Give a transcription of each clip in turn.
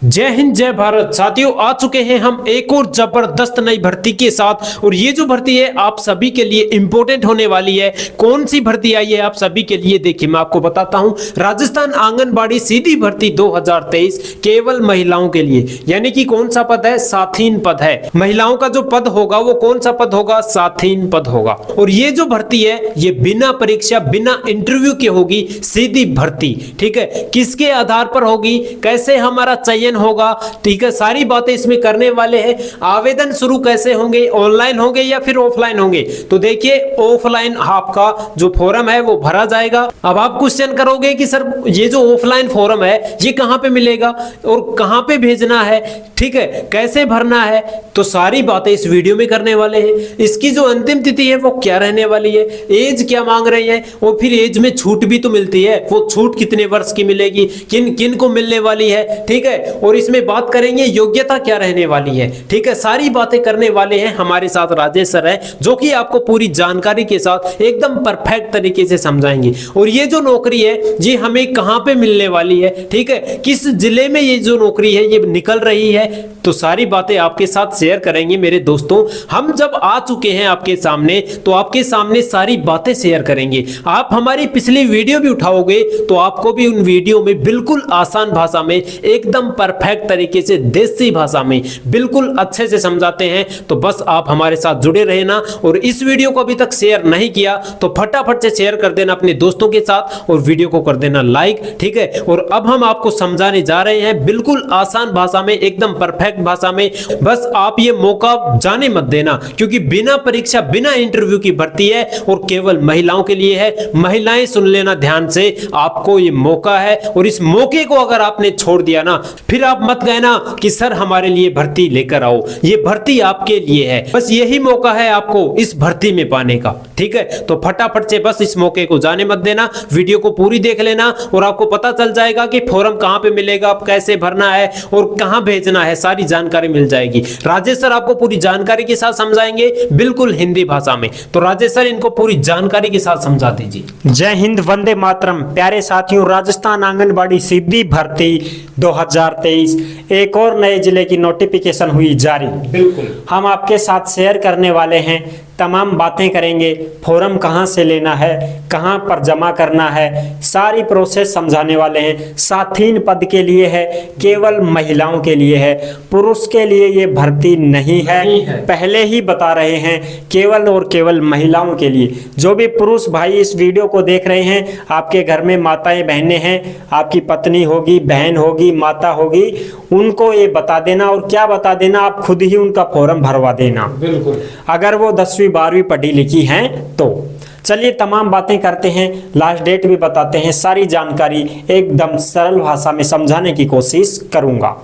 जय हिंद जय भारत। साथियों, आ चुके हैं हम एक और जबरदस्त नई भर्ती के साथ। और ये जो भर्ती है आप सभी के लिए इंपॉर्टेंट होने वाली है। कौन सी भर्ती आई है आप सभी के लिए, देखिए मैं आपको बताता हूं। राजस्थान आंगनबाड़ी सीधी भर्ती 2023 केवल महिलाओं के लिए, यानी कि कौन सा पद है? साथीन पद है। महिलाओं का जो पद होगा वो कौन सा पद होगा? साथीन पद होगा। और ये जो भर्ती है ये बिना परीक्षा बिना इंटरव्यू के होगी, सीधी भर्ती। ठीक है, किसके आधार पर होगी, कैसे हमारा चयन होगा, ठीक है, सारी बातें इसमें करने वाले हैं। आवेदन शुरू कैसे होंगे, ऑनलाइन होंगे या फिर ऑफलाइन होंगे? तो देखिए ऑफलाइन आपका जो फॉर्म है वो भरा जाएगा। अब आप क्वेश्चन करोगे कि सर ये जो ऑफलाइन फॉर्म है ये कहां पे मिलेगा और कहां पे भेजना है, ठीक है, कैसे भरना है, तो सारी बातें इस वीडियो में करने वाले हैं। इसकी जो अंतिम तिथि है वो क्या रहने वाली है, एज क्या मांग रही है, और फिर एज में छूट भी तो मिलती है, वो छूट कितने वर्ष की मिलेगी, किन किन को मिलने वाली है, ठीक है, और इसमें बात करेंगे योग्यता क्या रहने वाली है। ठीक है, सारी बातें करने वाले हैं। हमारे साथ राजेश सर हैं जो कि आपको पूरी जानकारी के साथ एकदम परफेक्ट तरीके से समझाएंगे। और ये जो नौकरी है ये हमें कहां पे मिलने वाली है, ठीक है, किस जिले में ये जो नौकरी है ये निकल रही है, तो सारी बातें आपके साथ शेयर करेंगे मेरे दोस्तों। हम जब आ चुके हैं आपके सामने तो आपके सामने सारी बातें शेयर करेंगे। आप हमारी पिछली वीडियो भी उठाओगे तो आपको भी उन वीडियो में बिल्कुल आसान भाषा में एकदम परफेक्ट तरीके से देसी भाषा में बिल्कुल अच्छे से समझाते हैं। तो बस आप हमारे साथ जुड़े रहना। और इस वीडियो को अभी तक शेयर नहीं किया तो फटाफट से शेयर कर देना अपने दोस्तों के साथ और वीडियो को कर देना लाइक, ठीक है। और अब हम आपको समझाने जा रहे हैं बिल्कुल आसान भाषा में, एकदम परफेक्ट भाषा में। बस आप ये मौका जाने मत देना, क्योंकि बिना परीक्षा बिना इंटरव्यू की भर्ती है और केवल महिलाओं के लिए है। महिलाएं सुन लेना ध्यान से, आपको ये मौका है। और इस मौके को अगर आपने छोड़ दिया ना फिर आप मत कहना कि सर हमारे लिए भर्ती लेकर आओ। ये भर्ती आपके लिए है, बस यही मौका है आपको इस भर्ती में पाने का, ठीक है। तो फटाफट से बस इस मौके को जाने मत देना, वीडियो को पूरी देख लेना और आपको पता चल जाएगा कि फॉर्म कहां पे मिलेगा, आप कैसे भरना है और कहां भेजना है, सारी जानकारी मिल जाएगी। राजेश सर आपको पूरी जानकारी के साथ समझाएंगे बिल्कुल हिंदी भाषा में। तो राजेश सर इनको पूरी जानकारी के साथ समझा दीजिए। जय हिंद, वंदे मातरम। प्यारे साथियों, राजस्थान आंगनबाड़ी सीधी भर्ती 2023 एक और नए जिले की नोटिफिकेशन हुई जारी। बिल्कुल हम आपके साथ शेयर करने वाले हैं, तमाम बातें करेंगे। फॉर्म कहां से लेना है, कहां पर जमा करना है, सारी प्रोसेस समझाने वाले हैं। साथीन पद के लिए है, केवल महिलाओं के लिए है, पुरुष के लिए ये भर्ती नहीं है। पहले ही बता रहे हैं, केवल और केवल महिलाओं के लिए। जो भी पुरुष भाई इस वीडियो को देख रहे हैं, आपके घर में माताएं बहनें हैं, आपकी पत्नी होगी, बहन होगी, माता होगी, उनको ये बता देना। और क्या बता देना, आप खुद ही उनका फॉर्म भरवा देना। बिल्कुल, अगर वो 10वीं 12वीं पढ़ी लिखी हैं तो। चलिए तमाम बातें करते हैं, लास्ट डेट भी बताते हैं, सारी जानकारी एकदम सरल भाषा में समझाने की कोशिश करूंगा।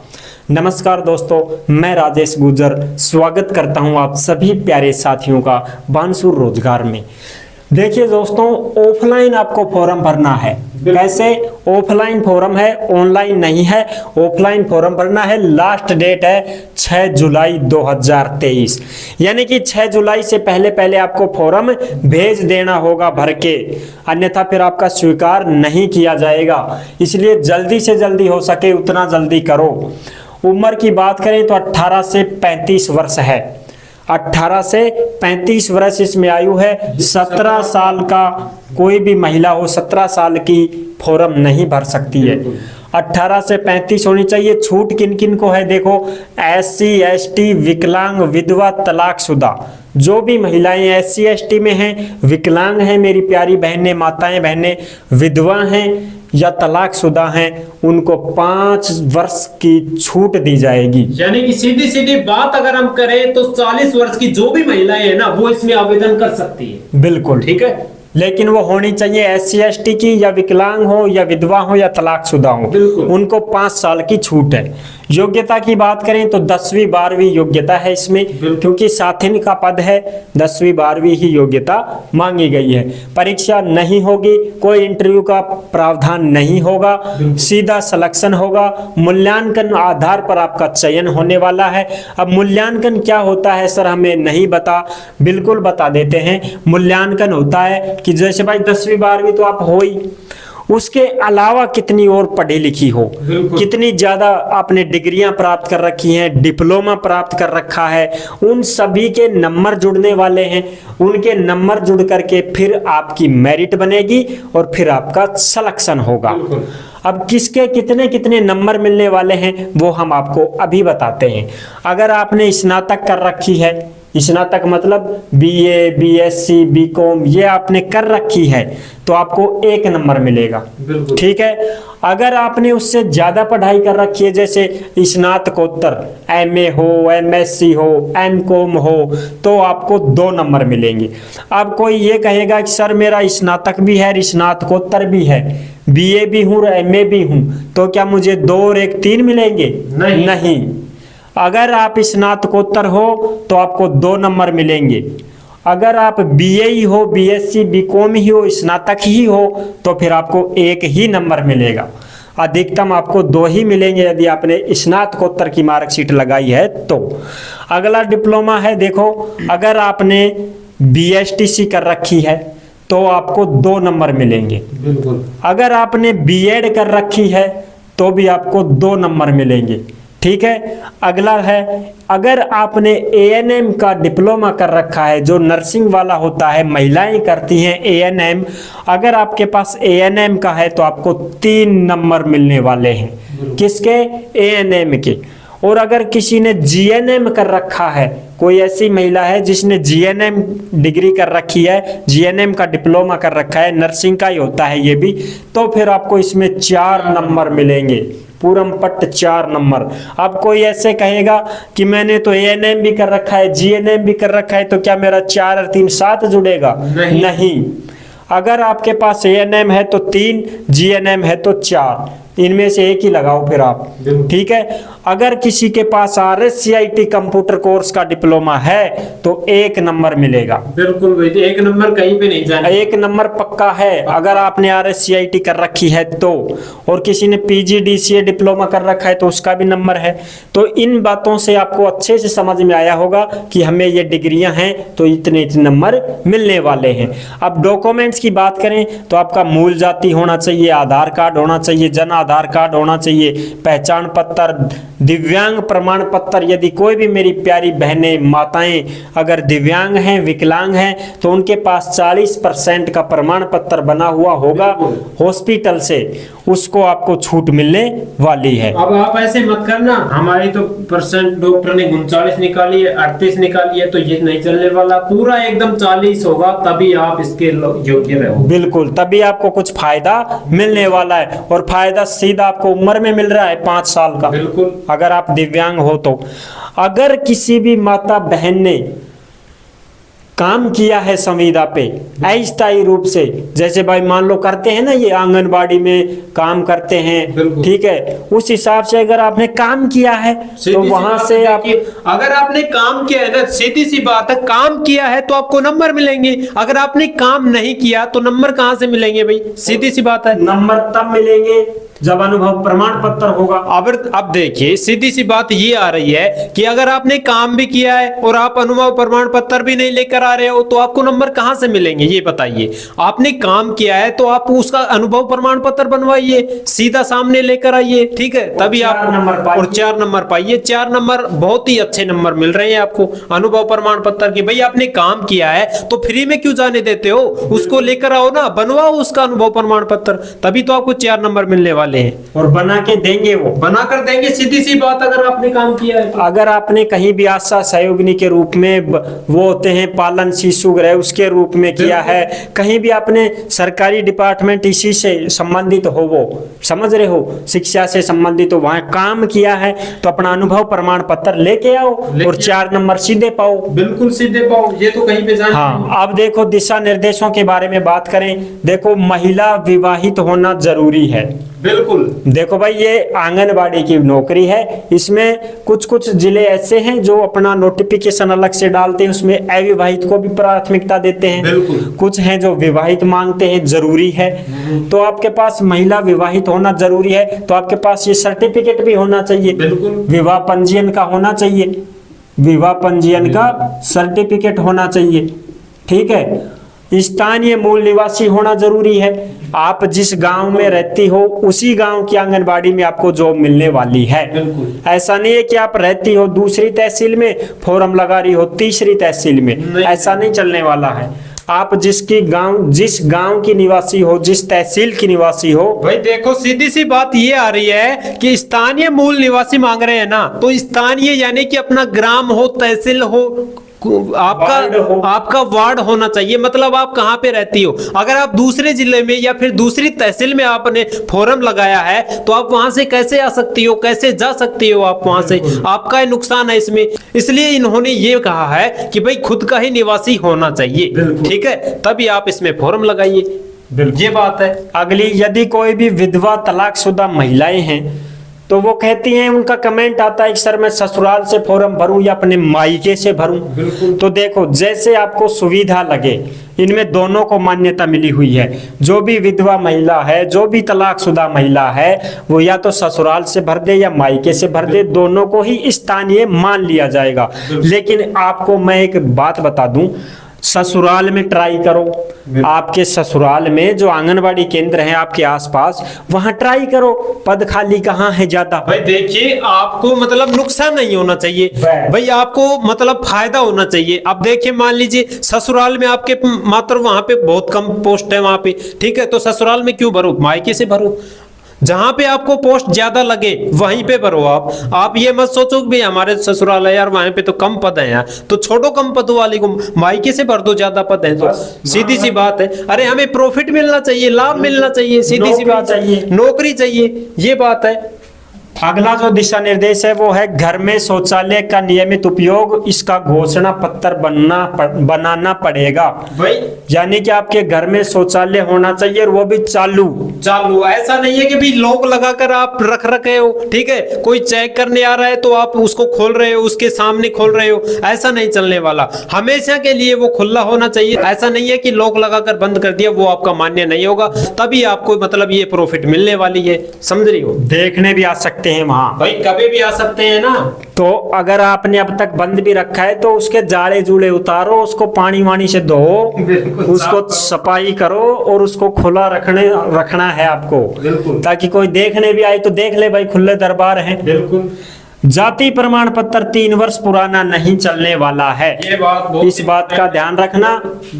नमस्कार दोस्तों, मैं राजेश गुजर स्वागत करता हूं आप सभी प्यारे साथियों का बानसूर रोजगार में। देखिए दोस्तों, ऑफलाइन आपको फॉर्म भरना है। कैसे? ऑफलाइन फॉर्म है, ऑनलाइन नहीं है। ऑफलाइन फॉर्म भरना है। लास्ट डेट है 6 जुलाई 2023, यानी कि 6 जुलाई से पहले पहले आपको फॉर्म भेज देना होगा भर के, अन्यथा फिर आपका स्वीकार नहीं किया जाएगा। इसलिए जल्दी से जल्दी हो सके उतना जल्दी करो। उम्र की बात करें तो 18 से 35 वर्ष है। 18 से 35 वर्ष इसमें आयु है। 17 साल का कोई भी महिला हो 17 साल की फॉर्म नहीं भर सकती है। 18 से 35 होनी चाहिए। छूट किन किन को है देखो, SC ST, विकलांग, विधवा, तलाकशुदा। जो भी महिलाएं SC ST में हैं, विकलांग हैं मेरी प्यारी बहनें, माताएं बहनें, विधवा हैं या तलाकशुदा हैं, उनको 5 वर्ष की छूट दी जाएगी। यानी कि सीधी सीधी बात अगर हम करें तो 40 वर्ष की जो भी महिलाएं हैं ना वो इसमें आवेदन कर सकती है। बिल्कुल ठीक है, लेकिन वो होनी चाहिए SC ST की, या विकलांग हो या विधवा हो या तलाकशुदा हो, उनको 5 साल की छूट है। योग्यता की बात करें तो 10वीं 12वीं योग्यता है इसमें, क्योंकि साथीन का पद है, 10वीं 12वीं ही योग्यता मांगी गई है। परीक्षा नहीं होगी, कोई इंटरव्यू का प्रावधान नहीं होगा, सीधा सिलेक्शन होगा। मूल्यांकन आधार पर आपका चयन होने वाला है। अब मूल्यांकन क्या होता है सर, हमें नहीं बता, बिल्कुल बता देते हैं। मूल्यांकन होता है कि जैसे भाई 10वीं 12वीं तो आप हो ही, उसके अलावा कितनी और पढ़ी लिखी हो, कितनी ज्यादा आपने डिग्रियां प्राप्त कर रखी हैं, डिप्लोमा प्राप्त कर रखा है, उन सभी के नंबर जुड़ने वाले हैं। उनके नंबर जुड़ करके फिर आपकी मेरिट बनेगी और फिर आपका सिलेक्शन होगा। अब किसके कितने कितने नंबर मिलने वाले हैं वो हम आपको अभी बताते हैं। अगर आपने स्नातक कर रखी है, स्नातक मतलब बीए, बीएससी, बीकॉम ये आपने कर रखी है तो आपको 1 नंबर मिलेगा, ठीक है। अगर आपने उससे ज्यादा पढ़ाई कर रखी है, जैसे स्नातकोत्तर एमए हो, एमएससी हो, एमकॉम हो, तो आपको 2 नंबर मिलेंगे। अब कोई ये कहेगा कि सर मेरा स्नातक भी है, स्नातकोत्तर भी है, बीए भी हूँ, एमए भी हूँ, तो क्या मुझे 2 और 1 3 मिलेंगे? नहीं। अगर आप स्नातकोत्तर हो तो आपको 2 नंबर मिलेंगे। अगर आप बीए ही हो, बीएससी, बीकॉम ही हो, स्नातक ही हो, तो फिर आपको 1 ही नंबर मिलेगा। अधिकतम आपको 2 ही मिलेंगे यदि आपने स्नातकोत्तर की मार्कशीट लगाई है तो। अगला डिप्लोमा है, देखो अगर आपने बीएसटीसी कर रखी है तो आपको 2 नंबर मिलेंगे। अगर आपने बीएड कर रखी है तो भी आपको 2 नंबर मिलेंगे, ठीक है। अगला है, अगर आपने एएनएम का डिप्लोमा कर रखा है, जो नर्सिंग वाला होता है, महिलाएं करती हैं एएनएम, अगर आपके पास एएनएम का है तो आपको 3 नंबर मिलने वाले हैं। किसके? एएनएम के। और अगर किसी ने जीएनएम कर रखा है, कोई ऐसी महिला है जिसने जीएनएम डिग्री कर रखी है, जीएनएम का डिप्लोमा कर रखा है, नर्सिंग का ही होता है ये भी, तो फिर आपको इसमें 4 नंबर मिलेंगे, पूरम पट्ट 4 नंबर। अब कोई ऐसे कहेगा कि मैंने तो एएनएम भी कर रखा है, जीएनएम भी कर रखा है, तो क्या मेरा 4 और 3 7 जुड़ेगा? नहीं। अगर आपके पास एएनएम है तो 3, जीएनएम है तो 4, इनमें से एक ही लगाओ फिर आप, ठीक है। अगर किसी के पास आरएससीआईटी कंप्यूटर कोर्स का डिप्लोमा है तो 1 नंबर मिलेगा। बिल्कुल भाई, 1 नंबर कहीं पे नहीं जाना, 1 नंबर पक्का है अगर आपने आरएससीआईटी कर रखी है तो। और किसी ने पीजीडीसीए डिप्लोमा कर रखा है तो उसका भी नंबर है। तो इन बातों से आपको अच्छे से समझ में आया होगा कि हमें ये डिग्रियां हैं तो इतने नंबर मिलने वाले हैं। अब डॉक्यूमेंट्स की बात करें तो आपका मूल जाति होना चाहिए, आधार कार्ड होना चाहिए, जन आधार कार्ड होना चाहिए, पहचान पत्र, दिव्यांग प्रमाण पत्र। यदि कोई भी मेरी प्यारी बहनें, माताएं अगर दिव्यांग हैं, विकलांग हैं, तो उनके पास 40% का प्रमाण पत्र बना हुआ होगा हॉस्पिटल से, उसको आपको छूट मिलने वाली है। अब आप ऐसे मत करना, हमारी तो परसेंट डॉक्टर ने 39 निकाली है, 38 निकाली है, तो ये नहीं चलने वाला, पूरा एकदम 40 होगा तभी आप इसके योग्य रहो। बिल्कुल, तभी आपको कुछ फायदा मिलने वाला है। और फायदा सीधा आपको उम्र में मिल रहा है 5 साल का। बिल्कुल, अगर आप दिव्यांग हो तो। अगर किसी भी माता बहन ने काम किया है संविदा पे अस्थायी रूप से, जैसे भाई मान लो करते हैं ना ये आंगनबाड़ी में काम करते हैं, ठीक है, उस हिसाब से अगर आपने काम किया है तो वहां से आप, अगर आपने काम किया है ना, सीधी सी बात है, काम किया है तो आपको नंबर मिलेंगे। अगर आपने काम नहीं किया तो नंबर कहां से मिलेंगे भाई? सीधी सी बात है, नंबर तब मिलेंगे जब अनुभव प्रमाण पत्र होगा। अब देखिए सीधी सी बात ये आ रही है कि अगर आपने काम भी किया है और आप अनुभव प्रमाण पत्र भी नहीं लेकर आ रहे हो तो आपको नंबर कहां से मिलेंगे? ये बताइए। आपने काम किया है तो आप उसका अनुभव प्रमाण पत्र बनवाइए, सीधा सामने लेकर आइए, ठीक है, तभी आप और 4 नंबर पाइए। 4 नंबर बहुत ही अच्छे नंबर मिल रहे हैं आपको अनुभव प्रमाण पत्र के। भाई आपने काम किया है तो फ्री में क्यों जाने देते हो? उसको लेकर आओ ना, बनवाओ उसका अनुभव प्रमाण पत्र, तभी तो आपको 4 नंबर मिलने वाले हैं। और बना के देंगे, वो बना कर देंगे, सीधी सी बात, अगर आपने काम किया है। अगर आपने कहीं भी आशा सहयोगिनी के रूप में, वो होते हैं पालन शिशु गृह, उसके रूप में किया है, कहीं भी आपने सरकारी डिपार्टमेंट इसी से संबंधित हो, वो समझ रहे हो, शिक्षा से संबंधित हो, वहां काम किया है तो अपना अनुभव प्रमाण पत्र लेके आओ और 4 नंबर सीधे पाओ। बिल्कुल सीधे पाओ, ये तो कहीं पे जाना। हाँ, अब देखो दिशा निर्देशों के बारे में बात करें। देखो महिला विवाहित होना जरूरी है। बिल्कुल, देखो भाई ये आंगनबाड़ी की नौकरी है, इसमें कुछ कुछ जिले ऐसे हैं जो अपना नोटिफिकेशन अलग से डालते हैं, उसमें अविवाहित को भी प्राथमिकता देते हैं। कुछ हैं जो विवाहित मांगते हैं, जरूरी है। तो आपके पास महिला विवाहित होना जरूरी है तो आपके पास ये सर्टिफिकेट भी होना चाहिए, विवाह पंजीयन का होना चाहिए, विवाह पंजीयन का सर्टिफिकेट होना चाहिए, ठीक है। स्थानीय मूल निवासी होना जरूरी है। आप जिस गांव में रहती हो उसी गांव की आंगनबाड़ी में आपको जॉब मिलने वाली है। बिल्कुल। ऐसा नहीं है कि आप रहती हो दूसरी तहसील में, फॉर्म लगा रही हो तीसरी तहसील में, ऐसा नहीं चलने वाला है। आप जिस गांव की निवासी हो, जिस तहसील की निवासी हो। भाई देखो, सीधी सी बात ये आ रही है कि स्थानीय मूल निवासी मांग रहे हैं ना, तो स्थानीय यानी कि अपना ग्राम हो, तहसील हो, आपका वार्ड होना चाहिए। मतलब आप कहाँ पे रहती हो। अगर आप दूसरे जिले में या फिर दूसरी तहसील में आपने फॉर्म लगाया है तो आप वहां से कैसे आ सकती हो, कैसे जा सकती हो आप वहां से, आपका नुकसान है इसमें। इसलिए इन्होंने ये कहा है कि भाई खुद का ही निवासी होना चाहिए, ठीक है, तभी आप इसमें फॉर्म लगाइए। ये बात है। अगली, यदि कोई भी विधवा तलाकशुदा महिलाएं हैं तो वो कहती हैं, उनका कमेंट आता है कि सर मैं ससुराल से फॉर्म भरूं या अपने मायके से भरूं। तो देखो, जैसे आपको सुविधा लगे, इनमें दोनों को मान्यता मिली हुई है। जो भी विधवा महिला है, जो भी तलाकशुदा महिला है, वो या तो ससुराल से भर दे या मायके से भर दे, दोनों को ही स्थानीय मान लिया जाएगा। लेकिन आपको मैं एक बात बता दूं, ससुराल में ट्राई करो, आपके ससुराल में जो आंगनबाड़ी केंद्र हैं आपके आसपास, वहां ट्राई करो, पद खाली कहाँ है ज्यादा। भाई देखिए, आपको मतलब नुकसान नहीं होना चाहिए भाई, आपको मतलब फायदा होना चाहिए। अब देखिए, मान लीजिए ससुराल में आपके मात्र वहां पे बहुत कम पोस्ट है वहां पे, ठीक है, तो ससुराल में क्यों भरो, मायके से भरो। जहां पे आपको पोस्ट ज्यादा लगे वहीं पे भरो। आप ये मत सोचो कि भाई हमारे ससुराल है यार, वहां पे तो कम पद है यार, तो छोड़ो कम पद वाले को, मायके से भर दो, ज्यादा पद है तो। सीधी सी बात है। अरे हमें प्रॉफिट मिलना चाहिए, लाभ मिलना चाहिए, सीधी सी बात चाहिए, नौकरी चाहिए, ये बात है। अगला जो दिशा निर्देश है वो है घर में शौचालय का नियमित उपयोग, इसका घोषणा पत्र बनाना पड़ेगा। भाई यानी कि आपके घर में शौचालय होना चाहिए और वो भी चालू। ऐसा नहीं है कि भाई लोग लगाकर आप रख रखे हो, ठीक है, कोई चेक करने आ रहा है तो आप उसको खोल रहे हो, उसके सामने खोल रहे हो, ऐसा नहीं चलने वाला। हमेशा के लिए वो खुला होना चाहिए। ऐसा नहीं है कि लोग लगाकर बंद कर दिया, वो आपका मान्य नहीं होगा, तभी आपको मतलब ये प्रॉफिट मिलने वाली है, समझ रही हो। देखने भी आ सकते हैं वहां, भाई कभी भी आ सकते हैं ना। तो अगर आपने अब तक बंद भी रखा है तो उसके जाड़े जूड़े उतारो, उसको पानी वानी से धो, उसको सफाई करो और उसको खुला रखना है आपको, ताकि कोई देखने भी आए तो देख ले भाई, खुले दरबार हैं। बिल्कुल। जाति प्रमाण पत्र 3 वर्ष पुराना नहीं चलने वाला है, ये बात इस बात का ध्यान रखना।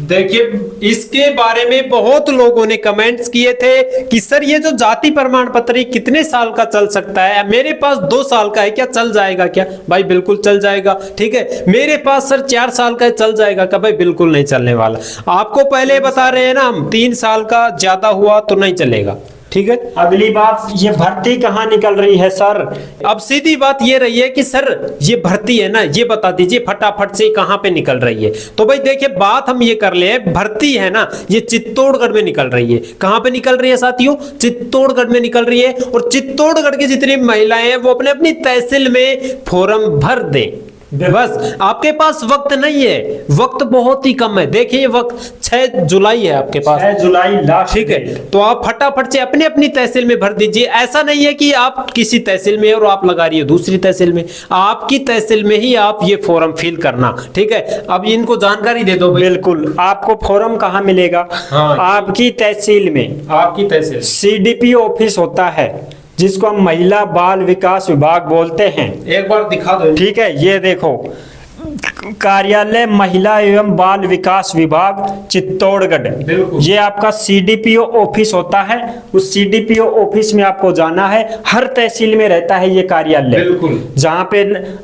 देखिए, इसके बारे में बहुत लोगों ने कमेंट्स किए थे कि सर ये जो जाति प्रमाण पत्र कितने साल का चल सकता है। मेरे पास 2 साल का है, क्या चल जाएगा क्या? भाई बिल्कुल चल जाएगा, ठीक है। मेरे पास सर 4 साल का है, चल जाएगा क्या? भाई बिल्कुल नहीं चलने वाला। आपको पहले बता रहे हैं ना हम, 3 साल का ज्यादा हुआ तो नहीं चलेगा, ठीक है। अगली बात, ये भर्ती कहाँ निकल रही है सर? अब सीधी बात ये रही है कि सर ये भर्ती है ना, ये बता दीजिए फटाफट से कहाँ पे निकल रही है। तो भाई देखिए, बात हम ये कर ले, भर्ती है ना, ये चित्तौड़गढ़ में निकल रही है। कहाँ पे निकल रही है साथियों? चित्तौड़गढ़ में निकल रही है। और चित्तौड़गढ़ की जितनी महिलाएं हैं वो अपने अपनी तहसील में फॉर्म भर दें। बस, आपके पास वक्त नहीं है, वक्त बहुत ही कम है। देखिए वक्त 6 जुलाई है आपके पास, 6 जुलाई लास्ट, ठीक है। तो आप फटाफट से अपनी अपनी तहसील में भर दीजिए। ऐसा नहीं है कि आप किसी तहसील में और आप लगा रही हो दूसरी तहसील में, आपकी तहसील में ही आप ये फॉर्म फिल करना, ठीक है। अब इनको जानकारी दे दो। बिल्कुल। आपको फॉर्म कहाँ मिलेगा? हाँ, आपकी तहसील में, आपकी तहसील CDP ऑफिस होता है, जिसको हम महिला बाल विकास विभाग बोलते हैं। एक बार दिखा दो, ठीक है। ये देखो, कार्यालय महिला एवं बाल विकास विभाग चित्तौड़गढ़, ये आपका CDPO ऑफिस होता है। उस CDPO ऑफिस में आपको जाना है। हर तहसील में रहता है ये कार्यालय, जहाँ पे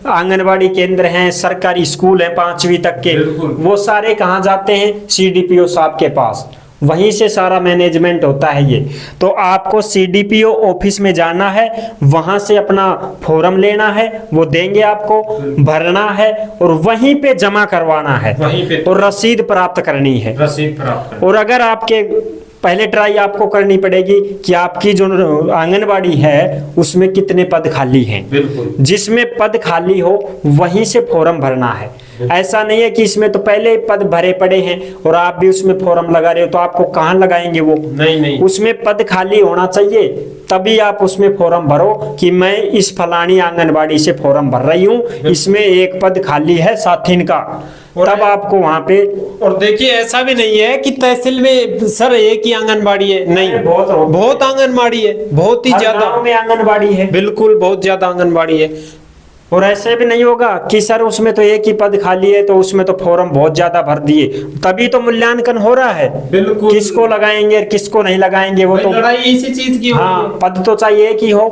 आंगनबाड़ी केंद्र हैं, सरकारी स्कूल है 5वीं तक के, वो सारे कहाँ जाते हैं? CDPO साहब के पास, वहीं से सारा मैनेजमेंट होता है ये। तो आपको CDPO ऑफिस में जाना है, वहां से अपना फॉर्म लेना है, वो देंगे आपको, भरना है और वहीं पे जमा करवाना है, वहीं पे और रसीद प्राप्त करनी है। और अगर आपके पहले ट्राई आपको करनी पड़ेगी कि आपकी जो आंगनबाड़ी है उसमें कितने पद खाली हैं। जिसमें पद खाली हो वहीं से फॉर्म भरना है। ऐसा नहीं है कि इसमें तो पहले पद भरे पड़े हैं और आप भी उसमें फॉर्म लगा रहे हो, तो आपको कहाँ लगाएंगे वो? नहीं, उसमें पद खाली होना चाहिए, तभी आप उसमें फॉर्म भरो कि मैं इस फलानी आंगनबाड़ी से फॉर्म भर रही हूँ, इसमें 1 पद खाली है साथिन का, तब आपको वहां पे। और देखिए ऐसा भी नहीं है कि तहसील में सर एक ही आंगनबाड़ी है, नहीं, बहुत आंगनबाड़ी है, बहुत ही ज्यादा गांव में आंगनबाड़ी है, बिल्कुल बहुत ज्यादा आंगनबाड़ी है। और ऐसे भी नहीं होगा कि सर उसमें तो एक ही पद खाली है तो उसमें तो फॉर्म बहुत ज्यादा भर दिए, तभी तो मूल्यांकन हो रहा है। बिल्कुल, किसको लगाएंगे और किसको नहीं लगाएंगे वो तो लड़ाई इसी चीज की हो रही है। हाँ, पद तो चाहिए एक ही हो।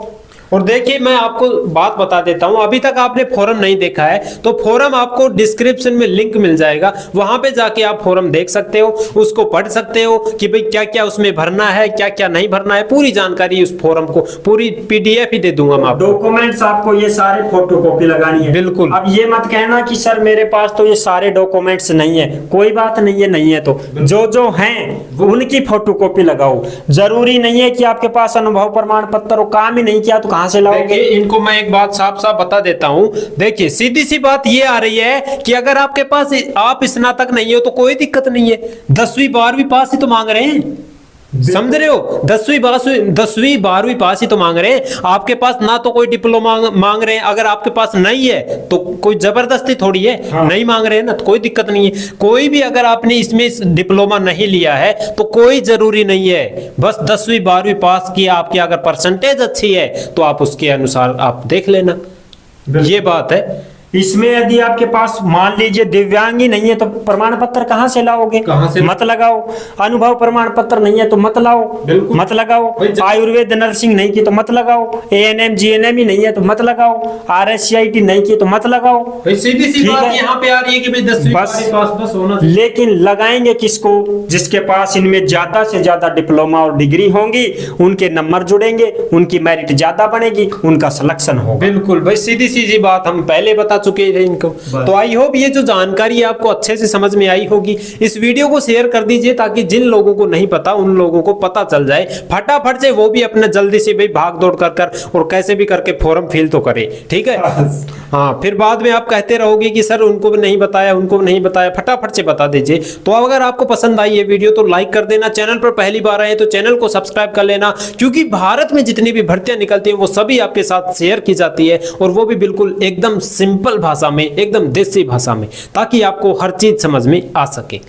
और देखिए मैं आपको बात बता देता हूं, अभी तक आपने फॉर्म नहीं देखा है तो फॉर्म आपको डिस्क्रिप्शन में लिंक मिल जाएगा, वहां पे जाके आप फॉर्म देख सकते हो, उसको पढ़ सकते हो कि भाई क्या क्या उसमें भरना है, क्या क्या नहीं भरना है, पूरी जानकारी उस फॉर्म को पूरी पीडीएफ ही दे दूंगा मैं आपको। डॉक्यूमेंट्स आपको ये सारे फोटोकॉपी लगानी है। बिल्कुल। अब ये मत कहना कि सर मेरे पास तो ये सारे डॉक्यूमेंट्स नहीं है, कोई बात नहीं है, नहीं है तो जो हैं उनकी फोटोकॉपी लगाओ। जरूरी नहीं है कि आपके पास अनुभव प्रमाण पत्र हो, काम ही नहीं किया तो कहां से लाओगे। इनको मैं एक बात साफ साफ बता देता हूं, देखिए सीधी सी बात ये आ रही है कि अगर आपके पास आप स्नातक नहीं हो तो कोई दिक्कत नहीं है, 10वीं 12वीं पास ही तो मांग रहे हैं, समझ रहे हो, 10वीं 12वीं पास ही तो मांग रहे हैं, आपके पास ना तो कोई डिप्लोमा मांग रहे हैं, अगर आपके पास नहीं है तो कोई जबरदस्ती थोड़ी है। हाँ। नहीं मांग रहे हैं ना तो कोई दिक्कत नहीं है। कोई भी अगर आपने इसमें डिप्लोमा नहीं लिया है तो कोई जरूरी नहीं है, बस 10वीं 12वीं पास की आपकी अगर परसेंटेज अच्छी है तो आप उसके अनुसार आप देख लेना, ये बात है। इसमें यदि आपके पास मान लीजिए दिव्यांगी नहीं है तो प्रमाण पत्र कहां से लाओगे, कहां से? मत लगाओ। अनुभव प्रमाण पत्र नहीं है तो मत लाओ, मत लगाओ। आयुर्वेद नर्सिंग नहीं की तो मत लगाओ, ANM GNM ही नहीं है तो मत लगाओ, RSCIT नहीं की तो मत लगाओ। सीधी सी बात यहाँ पे आ रही है कि भाई 10वीं पास होना। लेकिन लगाएंगे किसको, जिसके पास इनमें ज्यादा से ज्यादा डिप्लोमा और डिग्री होंगी, उनके नंबर जुड़ेंगे, उनकी मेरिट ज्यादा बनेगी, उनका सिलेक्शन होगा। बिल्कुल भाई, सीधी सीधी बात हम पहले बता चुके थे इनको। तो आई होप ये जो जानकारी आपको अच्छे से समझ में आई होगी। इस वीडियो को शेयर कर दीजिए ताकि जिन लोगों को नहीं पता उन लोगों को पता चल जाए, फटाफट से वो भी अपने जल्दी से भाई भाग दौड़ कर और कैसे भी करके फॉर्म फिल तो करे, ठीक है। हाँ, फिर बाद में आप कहते रहोगे कि सर उनको भी नहीं बताया, उनको भी नहीं बताया, फटाफट से बता दीजिए। तो अगर आपको पसंद आई ये वीडियो तो लाइक कर देना, चैनल पर पहली बार आए तो चैनल को सब्सक्राइब कर लेना, क्योंकि भारत में जितनी भी भर्तियां निकलती हैं वो सभी आपके साथ शेयर की जाती है, और वो भी बिल्कुल एकदम सिंपल भाषा में, एकदम देसी भाषा में, ताकि आपको हर चीज समझ में आ सके।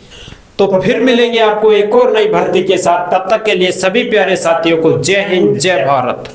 तो फिर मिलेंगे आपको एक और नई भर्ती के साथ, तब तक के लिए सभी प्यारे साथियों को जय हिंद, जय भारत।